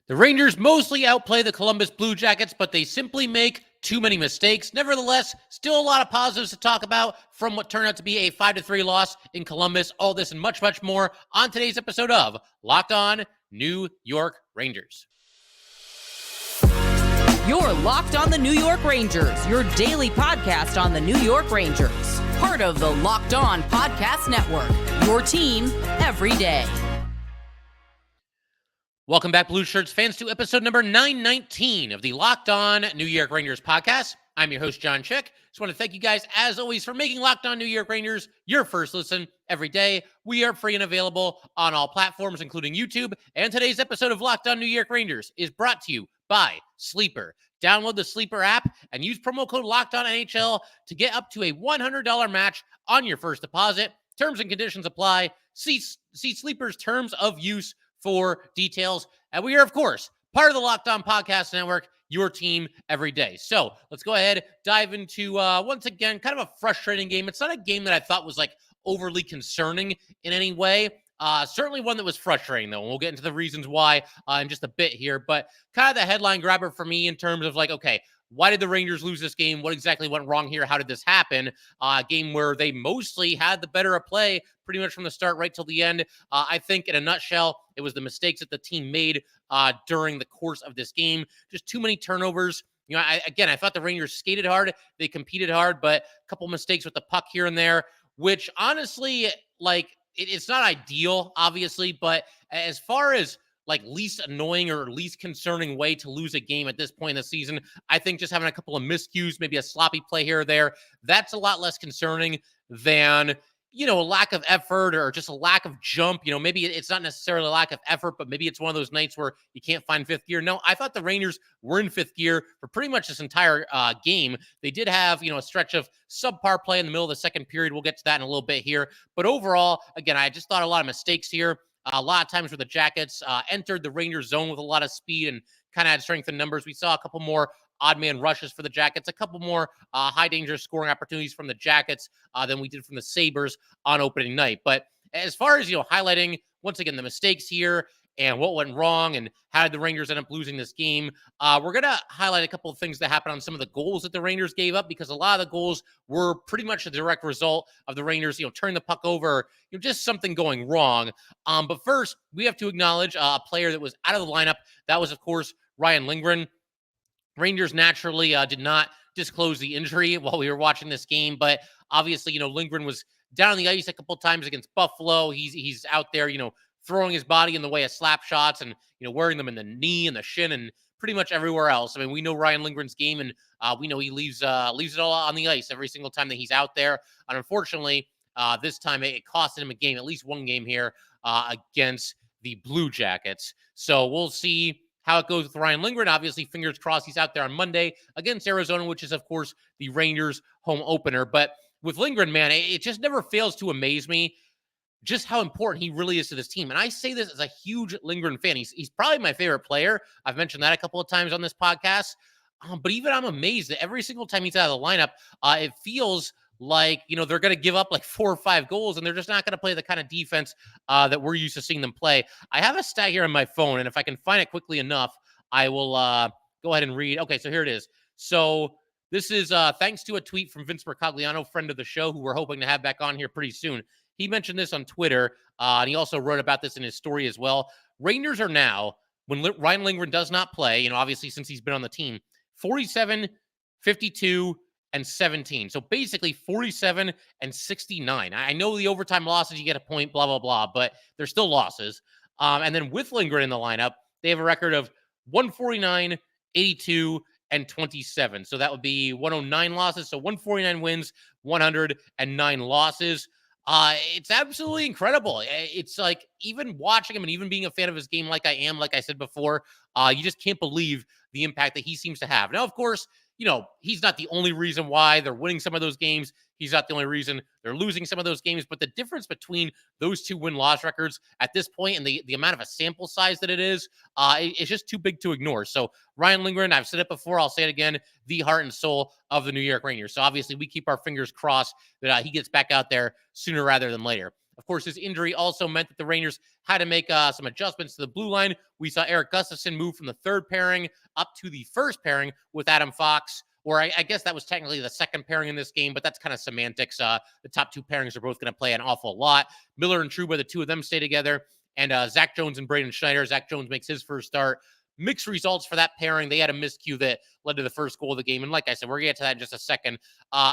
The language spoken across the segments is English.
The Rangers mostly outplay the Columbus Blue Jackets, but they simply make too many mistakes. Nevertheless, still a lot of positives to talk about from what turned out to be a 5-3 loss in Columbus. All this and much, much more on today's episode of Locked On New York Rangers. You're Locked On the New York Rangers, your daily podcast on the New York Rangers. Part of the Locked On Podcast Network, your team every day. Welcome back, Blue Shirts fans, to episode number 919 of the Locked On New York Rangers podcast. I'm your host, John Chick. Just want to thank you guys, as always, for making Locked On New York Rangers your first listen every day. We are free and available on all platforms, including YouTube. And today's episode of Locked On New York Rangers is brought to you by Sleeper. Download the Sleeper app and use promo code LOCKEDONNHL to get up to a $100 match on your first deposit. Terms and conditions apply. See Sleeper's terms of use for details. And we are, of course, part of the Locked On Podcast Network, your team every day. So let's go ahead, dive into, once again, kind of a frustrating game. It's not a game that I thought was like overly concerning in any way. Certainly one that was frustrating, though. And we'll get into the reasons why in just a bit here. But kind of the headline grabber for me in terms of like, okay, why did the Rangers lose this game? What exactly went wrong here? How did this happen? A game where they mostly had the better of play pretty much from the start right till the end. I think in a nutshell, it was the mistakes that the team made during the course of this game. Just too many turnovers. You know, I thought the Rangers skated hard. They competed hard, but a couple mistakes with the puck here and there, which honestly, like, it's not ideal, obviously, but as far as like least annoying or least concerning way to lose a game at this point in the season, I think just having a couple of miscues, maybe a sloppy play here or there, that's a lot less concerning than, you know, a lack of effort or just a lack of jump. You know, maybe it's not necessarily a lack of effort, but maybe it's one of those nights where you can't find fifth gear. No, I thought the Rangers were in fifth gear for pretty much this entire game. They did have, you know, a stretch of subpar play in the middle of the second period. We'll get to that in a little bit here. But overall, again, I just thought a lot of mistakes here. A lot of times where the Jackets entered the Rangers zone with a lot of speed and kind of had strength in numbers. We saw a couple more odd man rushes for the Jackets, a couple more high danger scoring opportunities from the Jackets than we did from the Sabres on opening night. But as far as, you know, highlighting once again the mistakes here and what went wrong and how did the Rangers end up losing this game, we're going to highlight a couple of things that happened on some of the goals that the Rangers gave up, because a lot of the goals were pretty much a direct result of the Rangers, you know, turning the puck over, you know, just something going wrong. But first, we have to acknowledge a player that was out of the lineup. That was, of course, Ryan Lindgren. Rangers naturally did not disclose the injury while we were watching this game, but obviously, you know, Lindgren was down on the ice a couple of times against Buffalo. He's out there, you know, throwing his body in the way of slap shots and, you know, wearing them in the knee and the shin and pretty much everywhere else. I mean, we know Ryan Lindgren's game, and we know he leaves it all on the ice every single time that he's out there. And unfortunately, this time it costed him a game, at least one game here against the Blue Jackets. So we'll see how it goes with Ryan Lindgren. Obviously, fingers crossed he's out there on Monday against Arizona, which is, of course, the Rangers' home opener. But with Lindgren, man, it just never fails to amaze me just how important he really is to this team. And I say this as a huge Lindgren fan. He's probably my favorite player. I've mentioned that a couple of times on this podcast. But even I'm amazed that every single time he's out of the lineup, it feels like, you know, they're going to give up like 4 or 5 goals, and they're just not going to play the kind of defense that we're used to seeing them play. I have a stat here on my phone, and if I can find it quickly enough, I will go ahead and read. Okay, so here it is. So this is thanks to a tweet from Vince Mercogliano, friend of the show, who we're hoping to have back on here pretty soon. He mentioned this on Twitter, and he also wrote about this in his story as well. Rangers are now, when Ryan Lindgren does not play, you know, obviously since he's been on the team, 47, 52, and 17. So basically 47 and 69. I know the overtime losses, you get a point, blah, blah, blah, but they're still losses. And then with Lindgren in the lineup, they have a record of 149, 82, and 27. So that would be 109 losses. So 149 wins, 109 losses. It's absolutely incredible. It's like, even watching him and even being a fan of his game like I am, like I said before, you just can't believe the impact that he seems to have. Now, of course, you know, he's not the only reason why they're winning some of those games. He's not the only reason they're losing some of those games. But the difference between those two win-loss records at this point and the amount of a sample size that it is, it's just too big to ignore. So Ryan Lindgren, I've said it before, I'll say it again, the heart and soul of the New York Rangers. So obviously we keep our fingers crossed that he gets back out there sooner rather than later. Of course, his injury also meant that the Rangers had to make some adjustments to the blue line. We saw Eric Gustafsson move from the third pairing up to the first pairing with Adam Fox, or I guess that was technically the second pairing in this game, but that's kind of semantics. The top two pairings are both going to play an awful lot. Miller and Trouba, the two of them stay together, and Zach Jones and Braden Schneider. Zach Jones makes his first start. Mixed results for that pairing. They had a miscue that led to the first goal of the game. And like I said, we're going to get to that in just a second.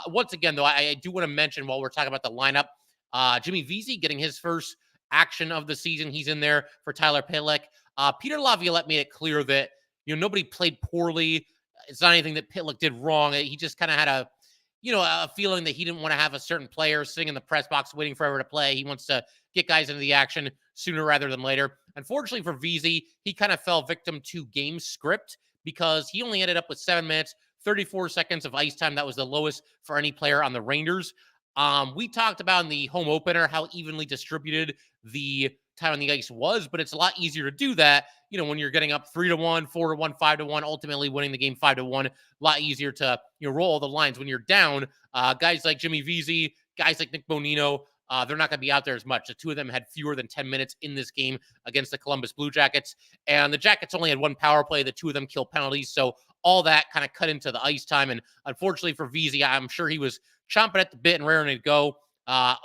Once again, though, I do want to mention while we're talking about the lineup, Jimmy Vesey getting his first action of the season. He's in there for Tyler Pitlick. Peter Laviolette made it clear that, nobody played poorly. It's not anything that Pitlick did wrong. He just kind of had a feeling that he didn't want to have a certain player sitting in the press box waiting forever to play. He wants to get guys into the action sooner rather than later. Unfortunately for Vesey, he kind of fell victim to game script because he only ended up with 7 minutes, 34 seconds of ice time. That was the lowest for any player on the Rangers. We talked about in the home opener how evenly distributed the time on the ice was, but it's a lot easier to do that, when you're getting up 3-1, 4-1, 5-1, ultimately winning the game 5-1. A lot easier to roll all the lines when you're down. Guys like Jimmy Vesey, guys like Nick Bonino, they're not going to be out there as much. The two of them had fewer than 10 minutes in this game against the Columbus Blue Jackets, and the Jackets only had one power play. The two of them killed penalties, so all that kind of cut into the ice time. And unfortunately for Vesey, I'm sure he was chomping at the bit and raring to go.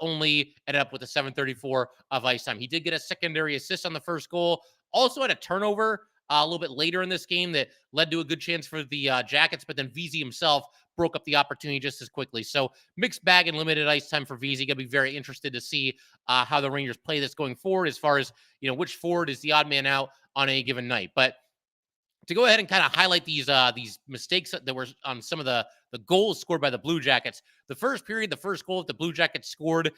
Only ended up with a 7:34 of ice time. He did get a secondary assist on the first goal. Also had a turnover a little bit later in this game that led to a good chance for the Jackets, but then Vesey himself broke up the opportunity just as quickly. So mixed bag and limited ice time for Vesey. Going to be very interested to see how the Rangers play this going forward as far as, which forward is the odd man out on any given night. But to go ahead and kind of highlight these mistakes that were on some of the goals scored by the Blue Jackets. The first period, the first goal that the Blue Jackets scored,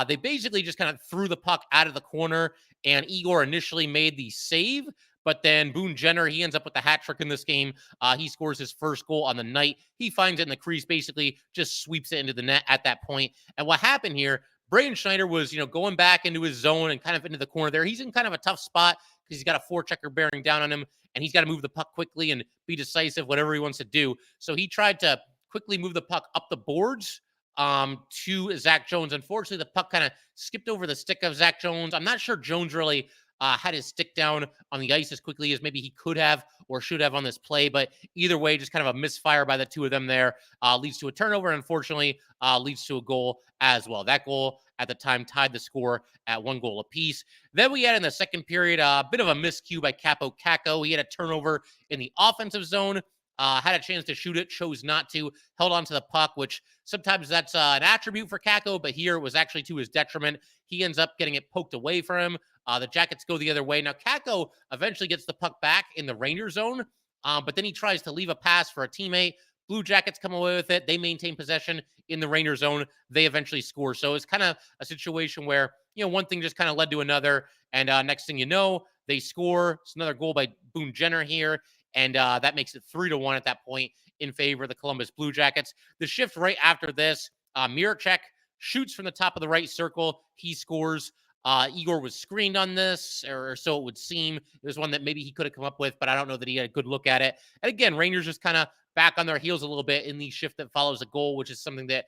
they basically just kind of threw the puck out of the corner, and Igor initially made the save, but then Boone Jenner, he ends up with the hat trick in this game. He scores his first goal on the night. He finds it in the crease, basically just sweeps it into the net at that point. And what happened here, Braden Schneider was, going back into his zone and kind of into the corner there. He's in kind of a tough spot because he's got a forechecker bearing down on him, and he's got to move the puck quickly and be decisive, whatever he wants to do. So he tried to quickly move the puck up the boards to Zach Jones. Unfortunately, the puck kind of skipped over the stick of Zach Jones. I'm not sure Jones really had his stick down on the ice as quickly as maybe he could have or should have on this play. But either way, just kind of a misfire by the two of them there leads to a turnover, and unfortunately leads to a goal as well. That goal at the time tied the score at 1 goal apiece. Then we had in the second period a bit of a miscue by Capo Caco. He had a turnover in the offensive zone. Had a chance to shoot it, chose not to, held on to the puck, which sometimes that's an attribute for Caco, but here it was actually to his detriment. He ends up getting it poked away from him. The Jackets go the other way. Now, Caco eventually gets the puck back in the Ranger zone, but then he tries to leave a pass for a teammate. Blue Jackets come away with it. They maintain possession in the Ranger zone. They eventually score. So it's kind of a situation where, one thing just kind of led to another, and next thing you know, they score. It's another goal by Boone Jenner here. And that makes it 3-1 at that point in favor of the Columbus Blue Jackets. The shift right after this, Miracek shoots from the top of the right circle. He scores. Igor was screened on this, or so it would seem. It was one that maybe he could have come up with, but I don't know that he had a good look at it. And again, Rangers just kind of back on their heels a little bit in the shift that follows a goal, which is something that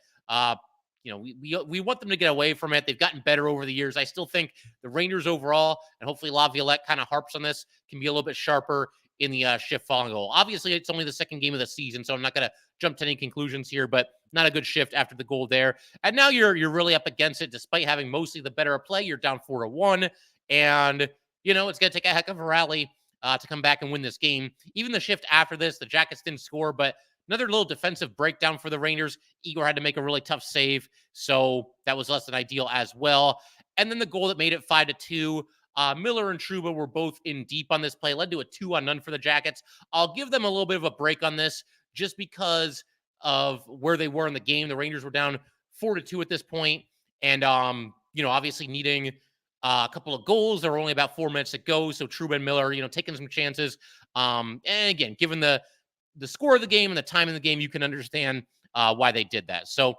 we want them to get away from it. They've gotten better over the years. I still think the Rangers overall, and hopefully Laviolette kind of harps on this, can be a little bit sharper in the shift following goal. Obviously, it's only the second game of the season, so I'm not going to jump to any conclusions here, but not a good shift after the goal there. And now you're really up against it, despite having mostly the better play. You're down 4-1, and it's going to take a heck of a rally to come back and win this game. Even the shift after this, the Jackets didn't score, but another little defensive breakdown for the Rangers. Igor had to make a really tough save, so that was less than ideal as well. And then the goal that made it 5-2. Miller and Trouba were both in deep on this play, led to a 2-on-none for the Jackets. I'll give them a little bit of a break on this just because of where they were in the game. The Rangers were down 4-2 at this point, and obviously needing a couple of goals. There were only about 4 minutes to go, so Trouba and Miller, taking some chances. And again, given the score of the game and the time in the game, you can understand why they did that. So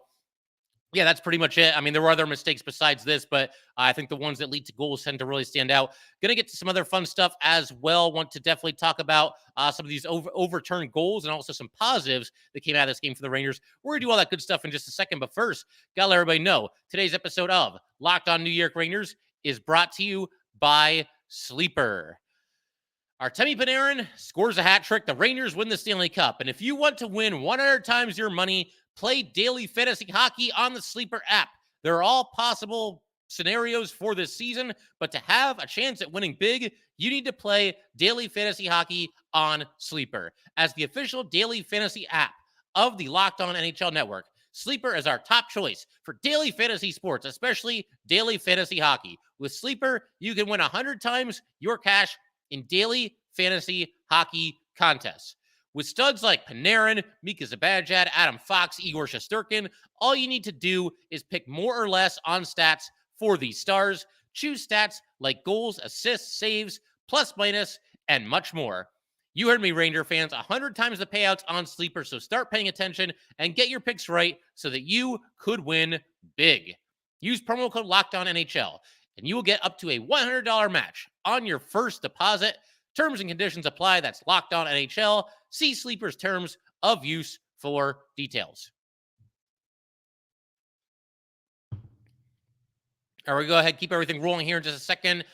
Yeah, that's pretty much it. I mean, there were other mistakes besides this, but I think the ones that lead to goals tend to really stand out. Going to get to some other fun stuff as well. Want to definitely talk about some of these overturned goals and also some positives that came out of this game for the Rangers. We're going to do all that good stuff in just a second. But first, got to let everybody know today's episode of Locked On New York Rangers is brought to you by Sleeper. Artemi Panarin scores a hat trick. The Rangers win the Stanley Cup. And if you want to win 100 times your money, play daily fantasy hockey on the Sleeper app. There are all possible scenarios for this season, but to have a chance at winning big, you need to play daily fantasy hockey on Sleeper. As the official daily fantasy app of the Locked On NHL Network, Sleeper is our top choice for daily fantasy sports, especially daily fantasy hockey. With Sleeper, you can win 100 times your cash in daily fantasy hockey contests. With studs like Panarin, Mika Zibanejad, Adam Fox, Igor Shesterkin, all you need to do is pick more or less on stats for these stars. Choose stats like goals, assists, saves, plus minus, and much more. You heard me, Ranger fans, 100 times the payouts on Sleeper, so start paying attention and get your picks right so that you could win big. Use promo code LOCKEDONNHL, and you will get up to a $100 match on your first deposit. Terms and conditions apply. That's Locked On NHL. See Sleeper's terms of use for details. All right, go ahead, keep everything rolling here in just a second.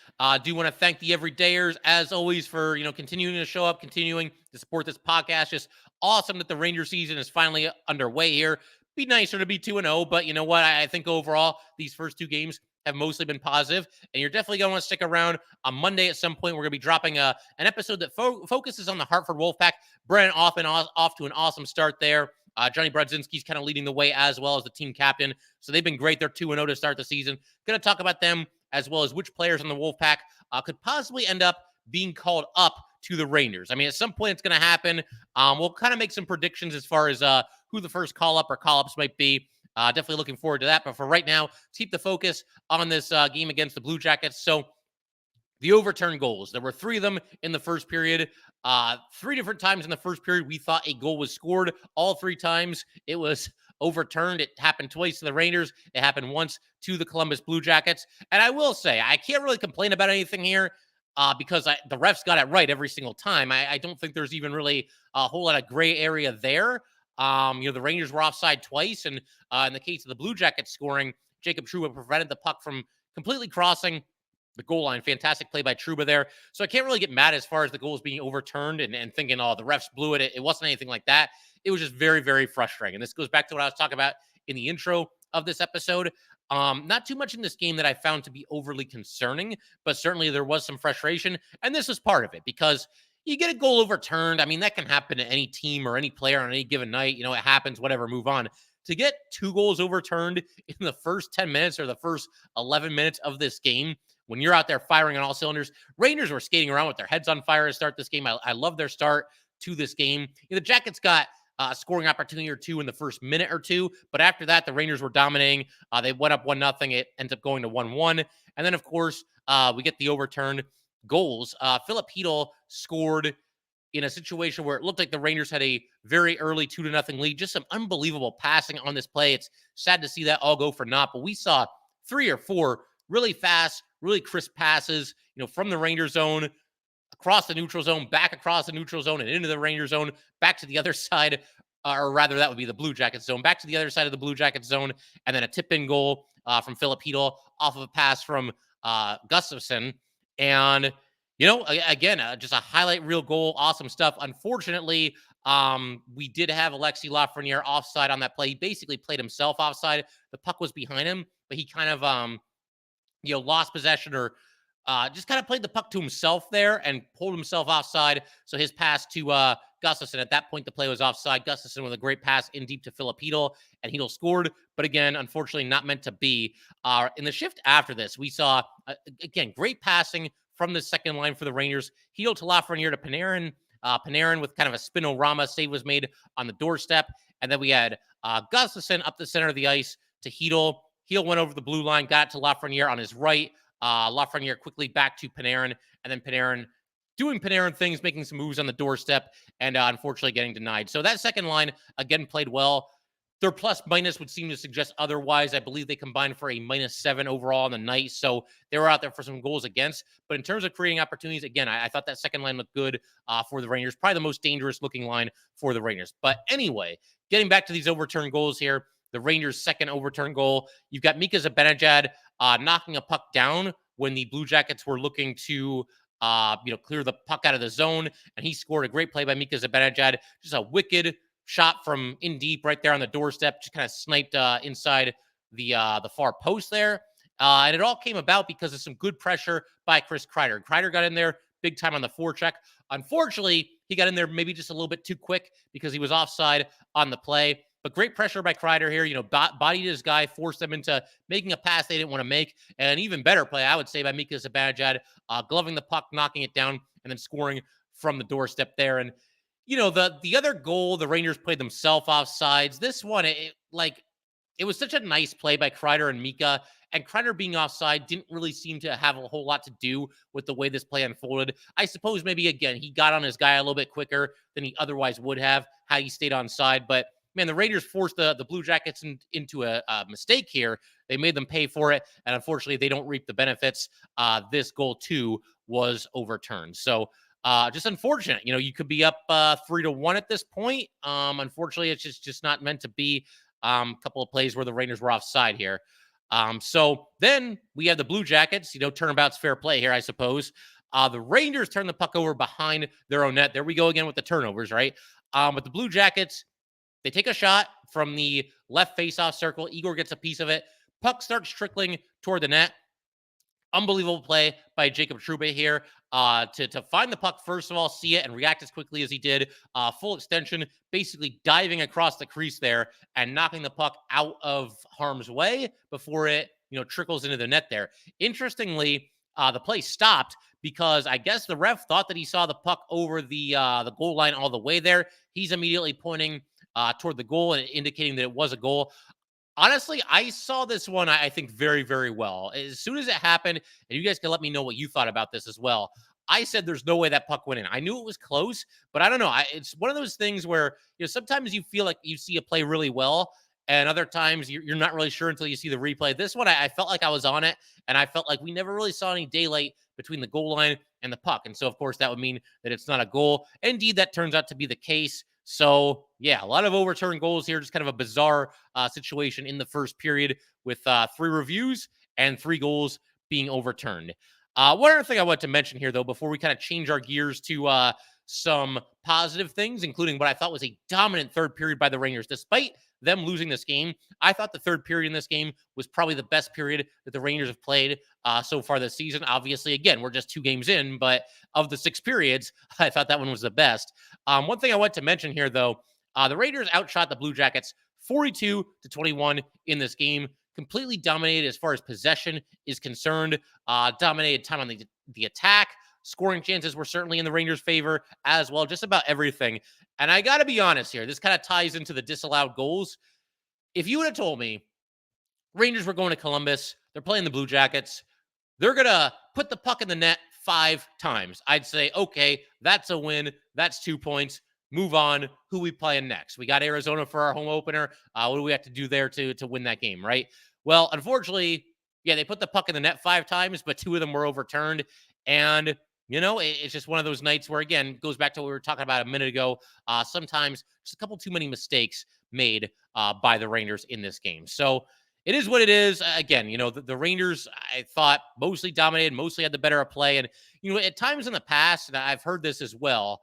Do want to thank the everydayers, as always, for continuing to show up, continuing to support this podcast. Just awesome that the Ranger season is finally underway here. Be nicer to be 2-0, but you know what? I think overall, these first two games have mostly been positive, and you're definitely going to want to stick around. On Monday at some point, we're going to be dropping an episode that focuses on the Hartford Wolfpack. Brennan off to an awesome start there. Johnny Brodzinski's kind of leading the way as well as the team captain. So they've been great. They're 2-0 to start the season. Going to talk about them as well as which players on the Wolfpack could possibly end up being called up to the Rangers. I mean, at some point it's going to happen. We'll kind of make some predictions as far as who the first call-up or call-ups might be. Definitely looking forward to that. But for right now, keep the focus on this game against the Blue Jackets. So the overturned goals. There were 3 of them in the first period. 3 different times in the first period, we thought a goal was scored. All 3 times it was overturned. It happened twice to the Rangers. It happened once to the Columbus Blue Jackets. And I will say, I can't really complain about anything here because the refs got it right every single time. I don't think there's even really a whole lot of gray area there. The Rangers were offside twice. And in the case of the Blue Jackets scoring, Jacob Trouba prevented the puck from completely crossing the goal line. Fantastic play by Trouba there. So I can't really get mad as far as the goals being overturned and thinking, oh, the refs blew it. It wasn't anything like that. It was just very, very frustrating. And this goes back to what I was talking about in the intro of this episode. Not too much in this game that I found to be overly concerning, but certainly there was some frustration. And this is part of it because you get a goal overturned. I mean, that can happen to any team or any player on any given night. It happens, whatever, move on. To get 2 goals overturned in the first 10 minutes or the first 11 minutes of this game, when you're out there firing on all cylinders, Rangers were skating around with their heads on fire to start this game. I love their start to this game. The Jackets got a scoring opportunity or 2 in the first minute or 2, but after that, the Rangers were dominating. They went up 1-0. It ends up going to 1-1. And then, of course, we get the overturned goals. Filip scored in a situation where it looked like the Rangers had a very early 2-0 lead. Just some unbelievable passing on this play. It's sad to see that all go for naught, but we saw 3 or 4 really fast, really crisp passes, from the Ranger zone, across the neutral zone, back across the neutral zone and into the Ranger zone, back to the other side, or rather that would be the Blue Jackets zone, back to the other side of the Blue Jackets zone, and then a tip-in goal from Filip off of a pass from Gustafsson. And, again, just a highlight reel goal, awesome stuff. Unfortunately, we did have Alexis Lafreniere offside on that play. He basically played himself offside. The puck was behind him, but he kind of lost possession or just kind of played the puck to himself there and pulled himself offside. So his pass to Gustafsson, at that point, the play was offside. Gustafsson with a great pass in deep to Filip and Chytil scored. But again, unfortunately, not meant to be. In the shift after this, we saw, again, great passing from the second line for the Rangers. Chytil to Lafreniere to Panarin. Panarin with kind of a spinorama save was made on the doorstep. And then we had Gustafsson up the center of the ice to Chytil. Chytil went over the blue line, got it to Lafreniere on his right. Lafreniere quickly back to Panarin, and then Panarin doing Panarin things, making some moves on the doorstep, and unfortunately getting denied. So that second line, again, played well. Their plus minus would seem to suggest otherwise. I believe they combined for a -7 overall on the night. So they were out there for some goals against. But in terms of creating opportunities, again, I thought that second line looked good for the Rangers. Probably the most dangerous looking line for the Rangers. But anyway, getting back to these overturned goals here, the Rangers' second overturned goal, you've got Mika Zibanejad knocking a puck down when the Blue Jackets were looking to clear the puck out of the zone. And he scored a great play by Mika Zibanejad. Just a wicked shot from in deep right there on the doorstep, just kind of sniped inside the far post there. And it all came about because of some good pressure by Chris Kreider. Kreider got in there big time on the forecheck. Unfortunately, he got in there maybe just a little bit too quick because he was offside on the play. But great pressure by Kreider here, bodied his guy, forced them into making a pass they didn't want to make. And an even better play, I would say, by Mika Zibanejad, gloving the puck, knocking it down, and then scoring from the doorstep there. And the other goal, the Rangers played themselves offsides. This one, it was such a nice play by Kreider and Mika. And Kreider being offside didn't really seem to have a whole lot to do with the way this play unfolded. I suppose maybe, again, he got on his guy a little bit quicker than he otherwise would have had he stayed on side. But, man, the Rangers forced the Blue Jackets into a mistake here. They made them pay for it. And unfortunately, they don't reap the benefits. This goal, too, was overturned. So, just unfortunate. You could be up 3-1 at this point. Unfortunately, it's just not meant to be. Couple of plays where the Rangers were offside here. So then we have the Blue Jackets, turnabout's fair play here, I suppose. The Rangers turn the puck over behind their own net. There we go again with the turnovers, right? But the Blue Jackets, they take a shot from the left face-off circle. Igor gets a piece of it. Puck starts trickling toward the net. Unbelievable play by Jacob Trouba here to find the puck, first of all, see it, and react as quickly as he did. Full extension, basically diving across the crease there and knocking the puck out of harm's way before it, trickles into the net there. Interestingly, the play stopped because I guess the ref thought that he saw the puck over the goal line all the way there. He's immediately pointing toward the goal and indicating that it was a goal. Honestly, I saw this one, I think, very, very well. As soon as it happened, and you guys can let me know what you thought about this as well, I said there's no way that puck went in. I knew it was close, but I don't know. It's one of those things where sometimes you feel like you see a play really well, and other times you're not really sure until you see the replay. This one, I felt like I was on it, and I felt like we never really saw any daylight between the goal line and the puck. And so, of course, that would mean that it's not a goal. Indeed, that turns out to be the case. So, yeah, a lot of overturned goals here. Just kind of a bizarre situation in the first period with 3 reviews and 3 goals being overturned. One other thing I want to mention here, though, before we kind of change our gears to some positive things, including what I thought was a dominant third period by the Rangers. Despite them losing this game, I thought the third period in this game was probably the best period that the Rangers have played so far this season. Obviously, again, we're just 2 games in, but of the 6 periods, I thought that one was the best. One thing I want to mention here, though, the Rangers outshot the Blue Jackets 42-21 in this game. Completely dominated as far as possession is concerned. Dominated time on the attack. Scoring chances were certainly in the Rangers' favor as well. Just about everything. And I got to be honest here. This kind of ties into the disallowed goals. If you would have told me Rangers were going to Columbus, they're playing the Blue Jackets, they're going to put the puck in the net 5 times, I'd say, okay, that's a win. That's 2 points. Move on. Who we playing next? We got Arizona for our home opener. What do we have to do there to win that game, right? Well, unfortunately, yeah, they put the puck in the net 5 times, but 2 of them were overturned. And, it's just one of those nights where, again, goes back to what we were talking about a minute ago. Sometimes just a couple too many mistakes made by the Rangers in this game. So it is what it is. Again, the Rangers, I thought, mostly dominated, mostly had the better of play. And, at times in the past, and I've heard this as well,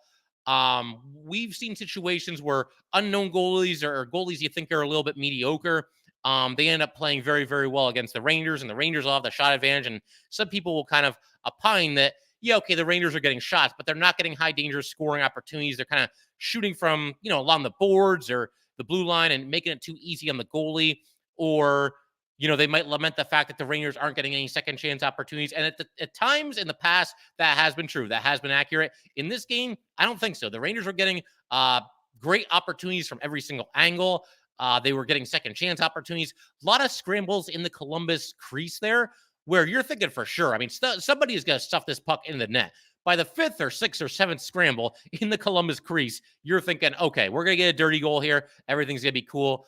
we've seen situations where unknown goalies or goalies you think are a little bit mediocre, they end up playing very, very well against the Rangers, and the Rangers will have the shot advantage. And some people will kind of opine that, yeah, okay, the Rangers are getting shots, but they're not getting high danger scoring opportunities. They're kind of shooting from, along the boards or the blue line and making it too easy on the goalie. Or, they might lament the fact that the Rangers aren't getting any second chance opportunities. And at times in the past, that has been true. That has been accurate. In this game, I don't think so. The Rangers were getting great opportunities from every single angle. They were getting second chance opportunities. A lot of scrambles in the Columbus crease there where you're thinking for sure, I mean, somebody is going to stuff this puck in the net. By the 5th or 6th or 7th scramble in the Columbus crease, you're thinking, okay, we're going to get a dirty goal here. Everything's going to be cool.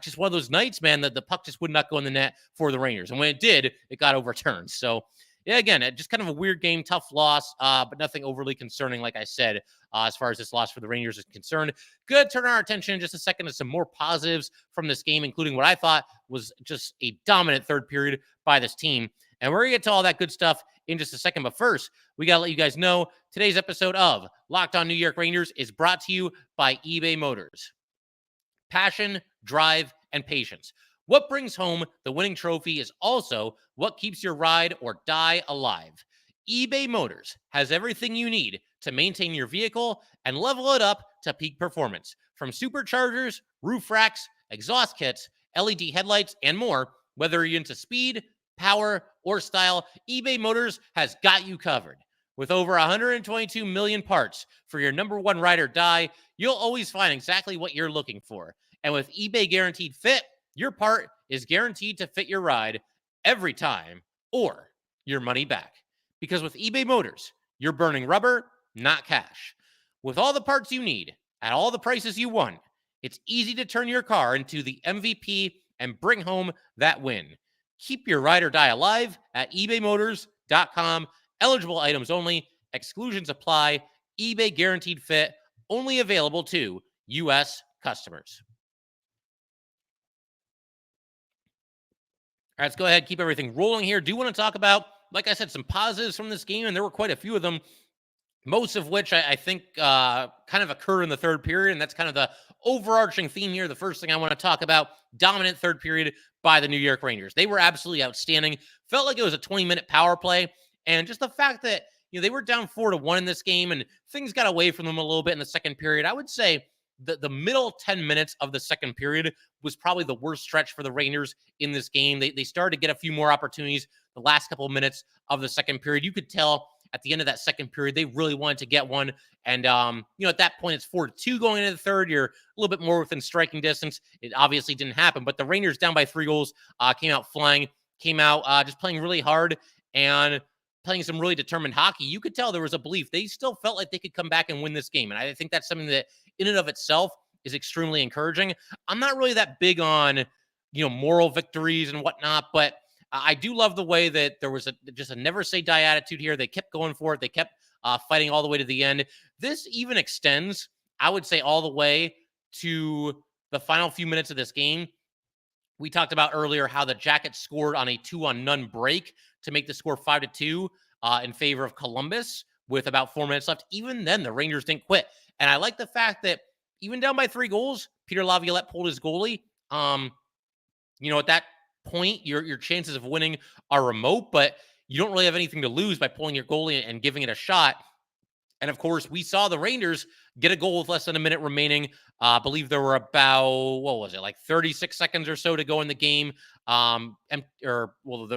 just one of those nights, man, that the puck just would not go in the net for the Rangers. And when it did, it got overturned. So, yeah, again, just kind of a weird game, tough loss, but nothing overly concerning, like I said, as far as this loss for the Rangers is concerned. Good. Turn our attention in just a second to some more positives from this game, including what I thought was just a dominant third period by this team. And we're going to get to all that good stuff in just a second. But first, we got to let you guys know today's episode of Locked On New York Rangers is brought to you by eBay Motors. Passion, drive, and patience. What brings home the winning trophy is also what keeps your ride or die alive. eBay Motors has everything you need to maintain your vehicle and level it up to peak performance. From superchargers, roof racks, exhaust kits, LED headlights, and more, whether you're into speed, power, or style, eBay Motors has got you covered. With over 122 million parts for your number one ride or die, you'll always find exactly what you're looking for. And with eBay Guaranteed Fit, your part is guaranteed to fit your ride every time or your money back. Because with eBay Motors, you're burning rubber, not cash. With all the parts you need at all the prices you want, it's easy to turn your car into the MVP and bring home that win. Keep your ride or die alive at ebaymotors.com. Eligible items only. Exclusions apply. eBay Guaranteed Fit. Only available to U.S. customers. All right, let's go ahead, keep everything rolling here. Do want to talk about, like I said, some positives from this game, and there were quite a few of them, most of which I think kind of occur in the third period, and that's kind of the overarching theme here. The first thing I want to talk about, dominant third period by the New York Rangers. They were absolutely outstanding. Felt like it was a 20-minute power play, and just the fact that they were down 4-1 in this game, and things got away from them a little bit in the second period. I would say the middle 10 minutes of the second period was probably the worst stretch for the Rangers in this game. They started to get a few more opportunities the last couple of minutes of the second period. You could tell at the end of that second period, they really wanted to get one. And, at that point, it's 4-2 going into the third. You're a little bit more within striking distance. It obviously didn't happen, but the Rangers down by 3 goals came out flying, came out just playing really hard and playing some really determined hockey. You could tell there was a belief. They still felt like they could come back and win this game. And I think that's something that in and of itself is extremely encouraging. I'm not really that big on, moral victories and whatnot, but I do love the way that there was just a never say die attitude here. They kept going for it. They kept fighting all the way to the end. This even extends, I would say, all the way to the final few minutes of this game. We talked about earlier how the Jackets scored on a 2-on-none break to make the score 5-2 in favor of Columbus with about 4 minutes left. Even then, the Rangers didn't quit. And I like the fact that even down by 3 goals, Peter Laviolette pulled his goalie. At that point, your chances of winning are remote, but you don't really have anything to lose by pulling your goalie and giving it a shot. And of course, we saw the Rangers get a goal with less than a minute remaining. I believe there were about, 36 seconds or so to go in the game. The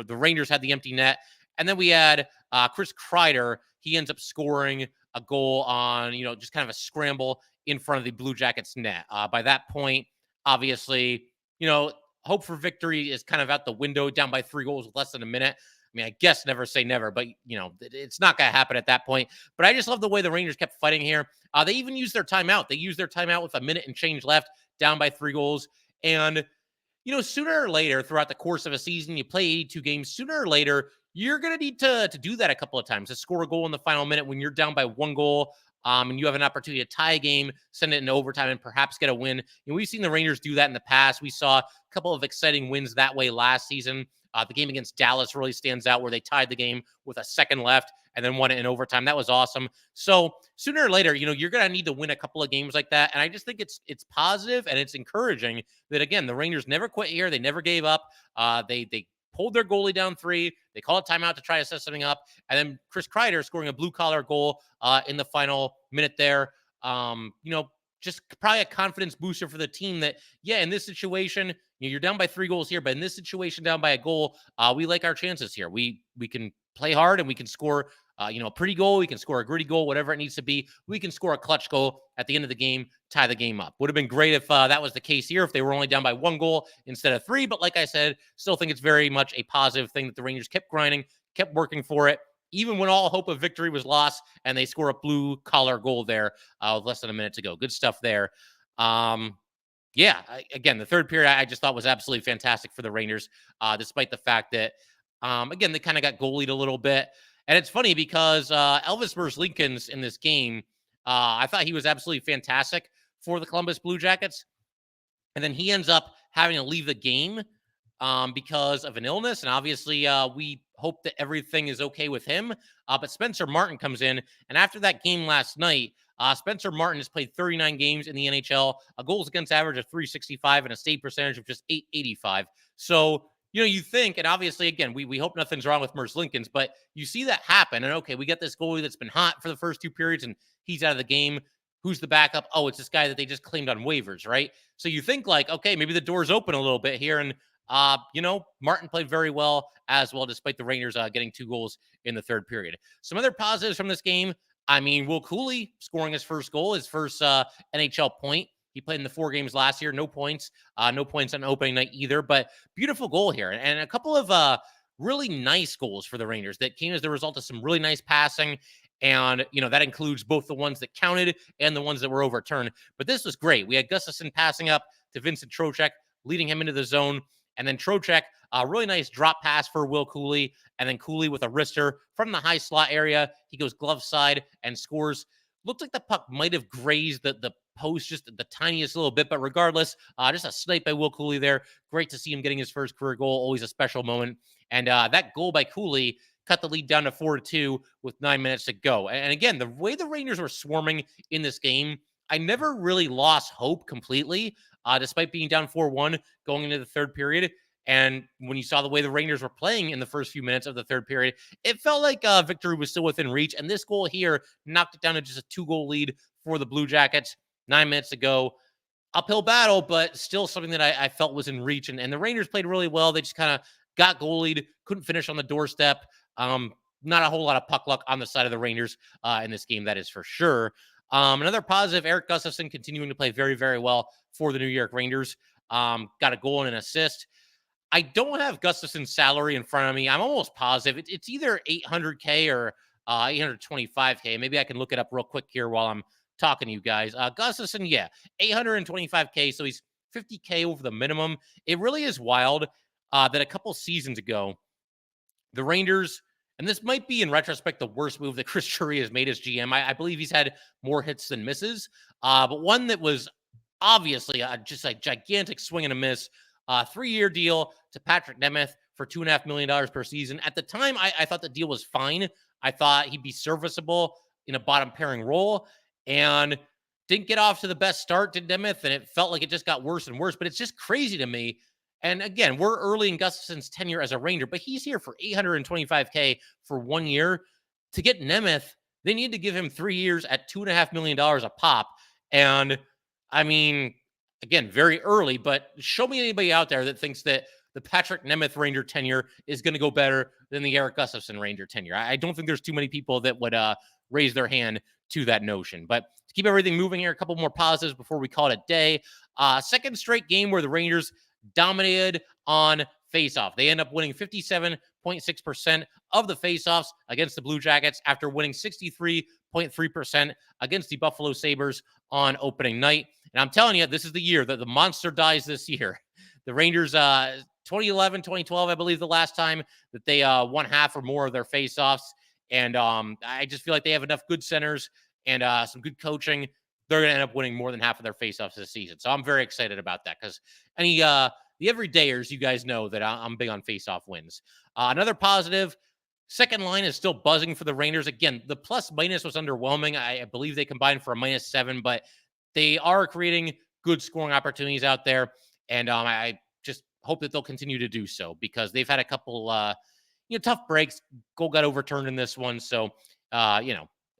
Rangers had the empty net. And then we had Chris Kreider. He ends up scoring a goal on, just kind of a scramble in front of the Blue Jackets net. By that point, obviously, hope for victory is kind of out the window, down by 3 goals with less than a minute. I mean, I guess never say never, but, it's not going to happen at that point. But I just love the way the Rangers kept fighting here. They even used their timeout. They used their timeout with a minute and change left, down by 3 goals. And, sooner or later throughout the course of a season, you play 82 games. Sooner or later, you're going to need to do that a couple of times, to score a goal in the final minute when you're down by 1 goal. And you have an opportunity to tie a game, send it into overtime, and perhaps get a win. We've seen the Rangers do that in the past. We saw a couple of exciting wins that way last season. The game against Dallas really stands out, where they tied the game with a second left and then won it in overtime. That was awesome. So sooner or later, you're going to need to win a couple of games like that. And I just think it's positive and it's encouraging that, again, the Rangers never quit here. They never gave up. They pulled their goalie down 3. They called a timeout to try to set something up. And then Chris Kreider scoring a blue-collar goal in the final minute there. Just probably a confidence booster for the team that, in this situation, you're down by 3 goals here, but in this situation, down by a goal, we like our chances here. We can play hard and we can score, a pretty goal. We can score a gritty goal, whatever it needs to be. We can score a clutch goal at the end of the game, tie the game up. Would have been great if that was the case here, if they were only down by 1 goal instead of 3. But like I said, still think it's very much a positive thing that the Rangers kept grinding, kept working for it, even when all hope of victory was lost, and they score a blue-collar goal there with less than a minute to go. Good stuff there. Yeah, again, the third period I just thought was absolutely fantastic for the Rangers, despite the fact that, again, they kind of got goalied a little bit. And it's funny because Elvis Merzlikins in this game, I thought he was absolutely fantastic for the Columbus Blue Jackets. And then he ends up having to leave the game because of an illness. And obviously, we hope that everything is okay with him. But Spencer Martin comes in. And after that game last night, Spencer Martin has played 39 games in the NHL, a goals against average of 365 and a save percentage of just 885. So, you think, and obviously, again, we hope nothing's wrong with Merzlikins, but you see that happen. And okay, we got this goalie that's been hot for the first two periods and he's out of the game. Who's the backup? Oh, it's this guy that they just claimed on waivers, right? So you think like, okay, maybe the door's open a little bit here. And, Martin played very well as well, despite the Rangers getting 2 goals in the third period. Some other positives from this game. I mean, Will Cooley scoring his first goal, his first NHL point. He played in the 4 games last year, no points on opening night either, but beautiful goal here. And a couple of really nice goals for the Rangers that came as the result of some really nice passing. And, that includes both the ones that counted and the ones that were overturned. But this was great. We had Gustafsson passing up to Vincent Trocheck, leading him into the zone. And then Trocheck, a really nice drop pass for Will Cooley. And then Cooley with a wrister from the high slot area. He goes glove side and scores. Looked like the puck might have grazed the post just the tiniest little bit. But regardless, just a snipe by Will Cooley there. Great to see him getting his first career goal. Always a special moment. And that goal by Cooley cut the lead down to 4-2 with 9 minutes to go. And again, the way the Rangers were swarming in this game, I never really lost hope completely, despite being down 4-1 going into the third period. And when you saw the way the Rangers were playing in the first few minutes of the third period, it felt like victory was still within reach. And this goal here knocked it down to just a 2-goal lead for the Blue Jackets. 9 minutes to go. Uphill battle, but still something that I felt was in reach. And the Rangers played really well. They just kind of got goalied, couldn't finish on the doorstep. Not a whole lot of puck luck on the side of the Rangers in this game, that is for sure. Another positive, Erik Gustafsson continuing to play very, very well for the New York Rangers. Got a goal and an assist. I don't have Gustafsson's salary in front of me. I'm almost positive. It's either 800K or 825K. Maybe I can look it up real quick here while I'm talking to you guys. Gustafsson, yeah, 825K. So he's 50K over the minimum. It really is wild that a couple seasons ago, the Rangers, and this might be in retrospect the worst move that Chris Drury has made as GM. I believe he's had more hits than misses, but one that was obviously just a gigantic swing and a miss. 3-year deal to Patrick Nemeth for $2.5 million per season. At the time, I thought the deal was fine. I thought he'd be serviceable in a bottom pairing role, and didn't get off to the best start, did Nemeth, and it felt like it just got worse and worse. But it's just crazy to me. And again, we're early in Gustafsson's tenure as a Ranger, but he's here for $825K for 1 year. To get Nemeth, they need to give him 3 years at $2.5 million a pop. And I mean, again, very early, but show me anybody out there that thinks that the Patrick Nemeth Ranger tenure is going to go better than the Erik Gustafsson Ranger tenure. I don't think there's too many people that would raise their hand to that notion. But to keep everything moving here, a couple more positives before we call it a day. Second straight game where the Rangers dominated on faceoff. They end up winning 57.6% of the faceoffs against the Blue Jackets after winning 63.3% against the Buffalo Sabres on opening night. And I'm telling you, this is the year that the monster dies this year. The Rangers, 2011, 2012, I believe the last time that they won half or more of their faceoffs. And I just feel like they have enough good centers and some good coaching. They're going to end up winning more than half of their faceoffs this season. So I'm very excited about that because the everydayers, you guys know that I'm big on faceoff wins. Another positive, second line is still buzzing for the Rangers. Again, the plus minus was underwhelming. I believe they combined for a -7, but they are creating good scoring opportunities out there. And I just hope that they'll continue to do so because they've had a couple tough breaks. Goal got overturned in this one. So,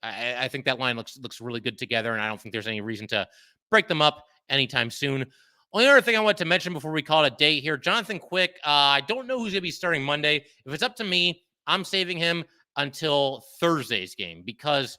I think that line looks really good together, and I don't think there's any reason to break them up anytime soon. Only other thing I want to mention before we call it a day here, Jonathan Quick. I don't know who's going to be starting Monday. If it's up to me, I'm saving him until Thursday's game because,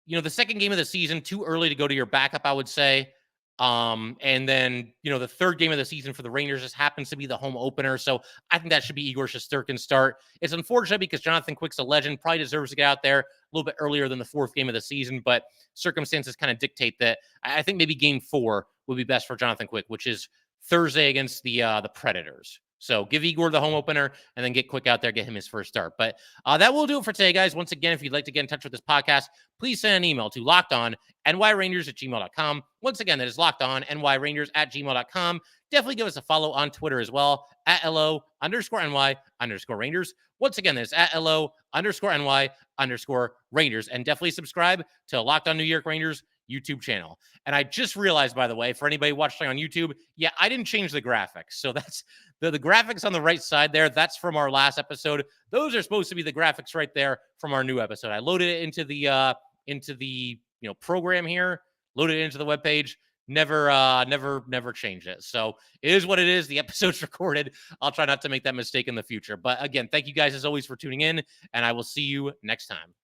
the second game of the season, too early to go to your backup, I would say. And then, the third game of the season for the Rangers just happens to be the home opener. So I think that should be Igor Shesterkin's start. It's unfortunate because Jonathan Quick's a legend, probably deserves to get out there a little bit earlier than the fourth game of the season, but circumstances kind of dictate that. I think maybe game 4 would be best for Jonathan Quick, which is Thursday against the Predators. So give Igor the home opener and then get Quick out there, get him his first start. But that will do it for today, guys. Once again, if you'd like to get in touch with this podcast, please send an email to lockedonnyrangers@gmail.com. Once again, that is lockedonnyrangers@gmail.com. Definitely give us a follow on Twitter as well, @LO_NY_Rangers. Once again, that is @LO_NY_Rangers. And definitely subscribe to Locked On New York Rangers YouTube channel. And I just realized, by the way, for anybody watching on YouTube, yeah, I didn't change the graphics. So that's the graphics on the right side there. That's from our last episode. Those are supposed to be the graphics right there from our new episode. I loaded it into the program here, loaded it into the webpage. Never changed it. So it is what it is. The episode's recorded. I'll try not to make that mistake in the future. But again, thank you guys as always for tuning in, and I will see you next time.